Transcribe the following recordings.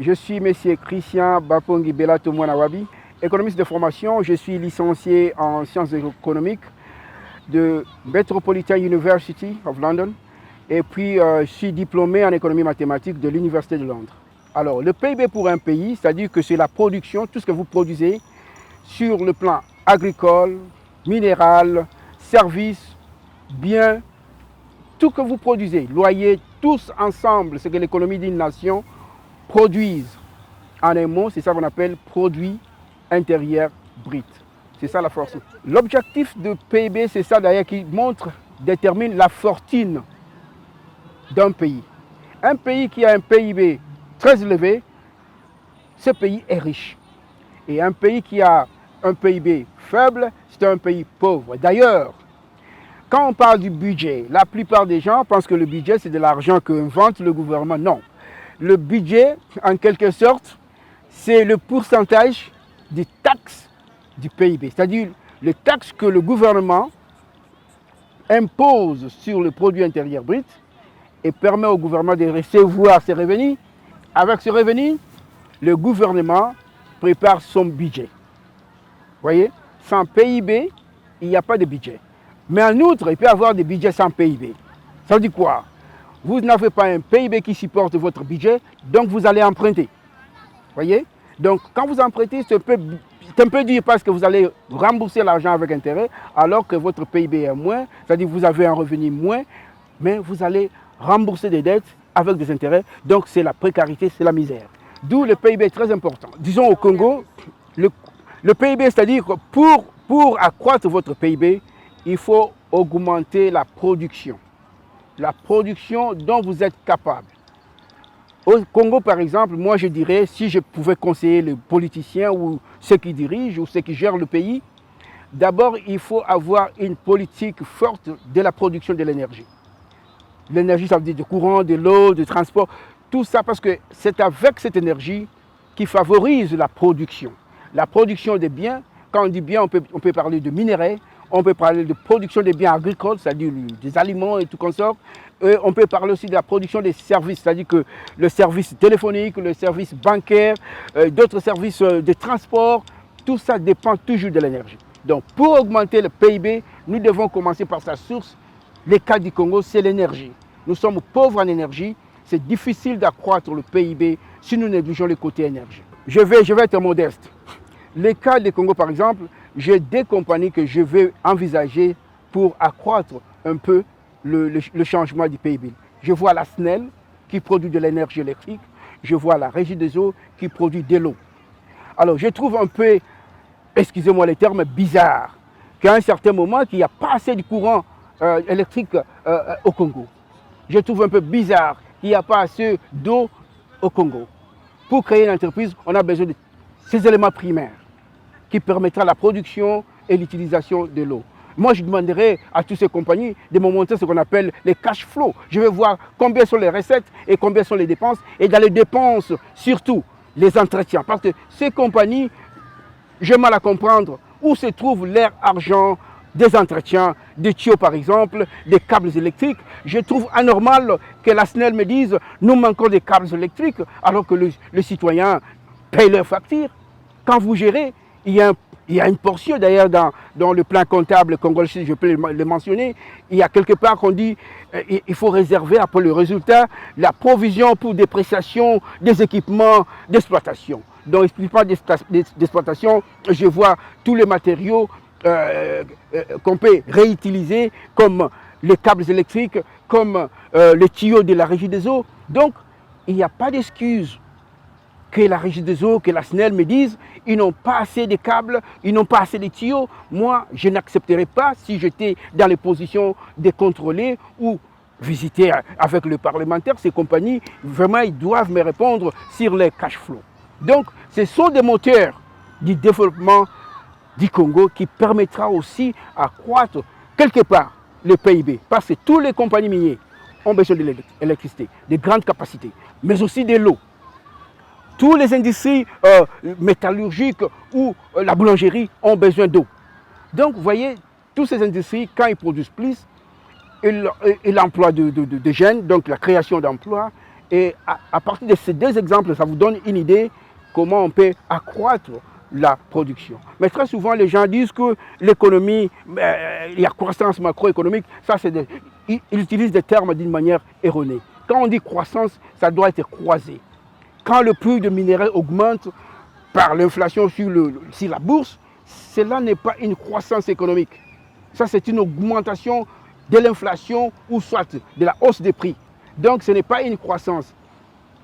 Je suis M. Christian Bapongi Belato Mwanawabi, économiste de formation. Je suis licencié en sciences économiques de Metropolitan University of London et puis je suis diplômé en économie mathématique de l'Université de Londres. Alors, le PIB pour un pays, c'est-à-dire que c'est la production, tout ce que vous produisez sur le plan agricole, minéral, services, biens, tout que vous produisez, loyer, tous ensemble, ce que l'économie d'une nation produise. En un mot, c'est ça qu'on appelle produit intérieur brut. C'est ça la force. L'objectif de PIB, c'est ça d'ailleurs qui détermine la fortune d'un pays. Un pays qui a un PIB très élevé, ce pays est riche. Et un pays qui a un PIB faible, c'est un pays pauvre. D'ailleurs, quand on parle du budget, la plupart des gens pensent que le budget, c'est de l'argent qu'invente le gouvernement. Non. Le budget, en quelque sorte, c'est le pourcentage des taxes du PIB. C'est-à-dire les taxes que le gouvernement impose sur le produit intérieur brut et permet au gouvernement de recevoir ses revenus. Avec ce revenu, le gouvernement prépare son budget. Vous voyez, sans PIB, il n'y a pas de budget. Mais en outre, il peut y avoir des budgets sans PIB. Ça veut dire quoi? Vous n'avez pas un PIB qui supporte votre budget, donc vous allez emprunter. Vous voyez? Donc quand vous empruntez, c'est un peu dur parce que vous allez rembourser l'argent avec intérêt, alors que votre PIB est moins, c'est-à-dire que vous avez un revenu moins, mais vous allez rembourser des dettes avec des intérêts. Donc c'est la précarité, c'est la misère. D'où le PIB est très important. Disons au Congo, le PIB, c'est-à-dire que pour accroître votre PIB, il faut augmenter la production dont vous êtes capable. Au Congo, par exemple, moi je dirais, si je pouvais conseiller les politiciens ou ceux qui dirigent ou ceux qui gèrent le pays, d'abord il faut avoir une politique forte de la production de l'énergie. L'énergie, ça veut dire du courant, de l'eau, du transport, tout ça parce que c'est avec cette énergie qui favorise la production. La production des biens, quand on dit bien, on peut parler de minerais, on peut parler de production des biens agricoles, c'est-à-dire des aliments et tout consort. On peut parler aussi de la production des services, c'est-à-dire que le service téléphonique, le service bancaire, d'autres services de transport, tout ça dépend toujours de l'énergie. Donc pour augmenter le PIB, nous devons commencer par sa source. Le cas du Congo, c'est l'énergie. Nous sommes pauvres en énergie. C'est difficile d'accroître le PIB si nous négligeons le côté énergie. Je vais être modeste. Le cas du Congo, par exemple, j'ai des compagnies que je vais envisager pour accroître un peu le changement du PIB. Je vois la SNEL qui produit de l'énergie électrique. Je vois la Régie des eaux qui produit de l'eau. Alors je trouve un peu, excusez-moi les termes, bizarre qu'à un certain moment, qu'il n'y a pas assez de courant électrique au Congo. Je trouve un peu bizarre qu'il n'y a pas assez d'eau au Congo. Pour créer une entreprise, on a besoin de ces éléments primaires qui permettra la production et l'utilisation de l'eau. Moi, je demanderais à toutes ces compagnies de me montrer ce qu'on appelle les cash flows. Je veux voir combien sont les recettes et combien sont les dépenses. Et dans les dépenses, surtout, les entretiens. Parce que ces compagnies, j'ai mal à comprendre où se trouve leur argent des entretiens, des tuyaux par exemple, des câbles électriques. Je trouve anormal que la SNEL me dise « nous manquons des câbles électriques » alors que le citoyen paye leurs factures. Quand vous gérez, il y a une portion d'ailleurs dans le plan comptable congolais, je peux le mentionner, il y a quelque part qu'on dit il faut réserver après le résultat la provision pour dépréciation des équipements d'exploitation. Dans l'équipement d'exploitation, je vois tous les matériaux qu'on peut réutiliser comme les câbles électriques, comme les tuyaux de la Régie des eaux. Donc, il n'y a pas d'excuse que la Régie des eaux, que la SNEL me disent, ils n'ont pas assez de câbles, ils n'ont pas assez de tuyaux. Moi, je n'accepterai pas si j'étais dans les positions de contrôler ou visiter avec le parlementaire ces compagnies. Vraiment, ils doivent me répondre sur les cash flows. Donc, ce sont des moteurs du développement du Congo qui permettra aussi à croître quelque part le PIB. Parce que toutes les compagnies minières ont besoin de l'électricité, de grandes capacités, mais aussi de l'eau. Toutes les industries métallurgiques ou la boulangerie ont besoin d'eau. Donc, vous voyez, toutes ces industries, quand ils produisent plus, ils emploient de jeunes, donc la création d'emplois, Et à partir de ces deux exemples, ça vous donne une idée comment on peut accroître la production. Mais très souvent, les gens disent que l'économie, il y a croissance macroéconomique, ça ils utilisent des termes d'une manière erronée. Quand on dit croissance, ça doit être croisé. Quand le prix de minerais augmente par l'inflation sur la bourse, cela n'est pas une croissance économique. Ça, c'est une augmentation de l'inflation ou soit de la hausse des prix. Donc, ce n'est pas une croissance.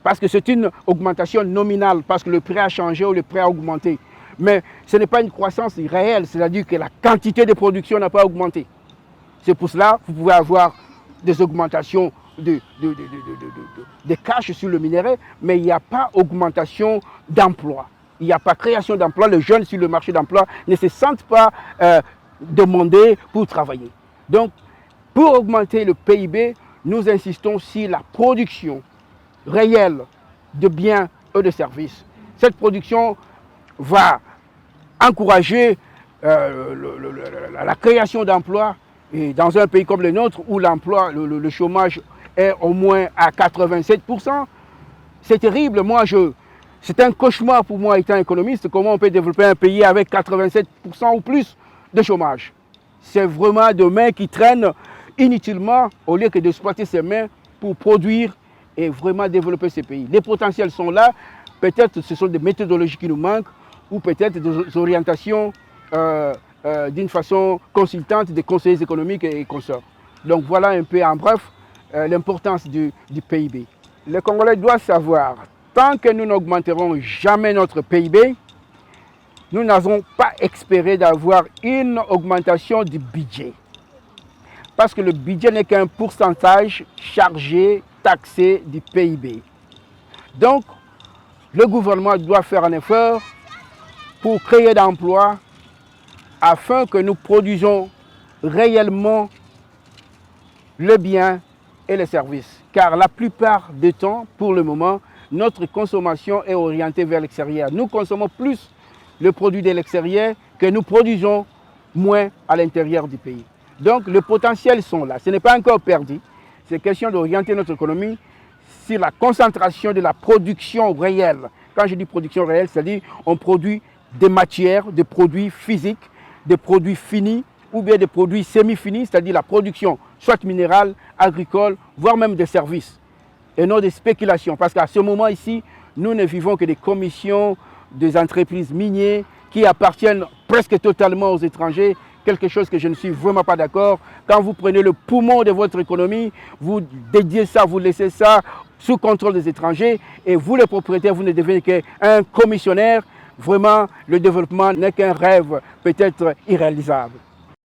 Parce que c'est une augmentation nominale, parce que le prix a changé ou le prix a augmenté. Mais ce n'est pas une croissance réelle, c'est-à-dire que la quantité de production n'a pas augmenté. C'est pour cela que vous pouvez avoir des augmentations de cash sur le minerai, mais il n'y a pas augmentation d'emploi. Il n'y a pas création d'emploi. Les jeunes sur le marché d'emploi ne se sentent pas demandés pour travailler. Donc, pour augmenter le PIB, nous insistons sur la production réelle de biens et de services. Cette production va encourager la création d'emplois. Et dans un pays comme le nôtre, où l'emploi, le chômage est au moins à 87%, c'est terrible. C'est un cauchemar pour moi, étant économiste, comment on peut développer un pays avec 87% ou plus de chômage. C'est vraiment des mains qui traînent inutilement au lieu que d'exploiter ces mains pour produire et vraiment développer ces pays. Les potentiels sont là. Peut-être ce sont des méthodologies qui nous manquent ou peut-être des orientations d'une façon consultante des conseillers économiques et consorts. Donc voilà un peu en bref l'importance du PIB. Les Congolais doivent savoir, tant que nous n'augmenterons jamais notre PIB, nous n'avons pas espéré d'avoir une augmentation du budget. Parce que le budget n'est qu'un pourcentage chargé, taxé du PIB. Donc, le gouvernement doit faire un effort pour créer d'emplois afin que nous produisions réellement le bien et les services. Car la plupart du temps, pour le moment, notre consommation est orientée vers l'extérieur. Nous consommons plus le produit de l'extérieur que nous produisons moins à l'intérieur du pays. Donc, les potentiels sont là. Ce n'est pas encore perdu. C'est question d'orienter notre économie sur la concentration de la production réelle. Quand je dis production réelle, c'est-à-dire on produit des matières, des produits physiques, des produits finis ou bien des produits semi-finis, c'est-à-dire la production soit minérale, agricole, voire même des services, et non des spéculations. Parce qu'à ce moment ici, nous ne vivons que des commissions des entreprises minières qui appartiennent presque totalement aux étrangers, quelque chose que je ne suis vraiment pas d'accord. Quand vous prenez le poumon de votre économie, vous dédiez ça, vous laissez ça sous contrôle des étrangers, et vous, les propriétaires, vous ne devenez qu'un commissionnaire. Vraiment, le développement n'est qu'un rêve peut-être irréalisable.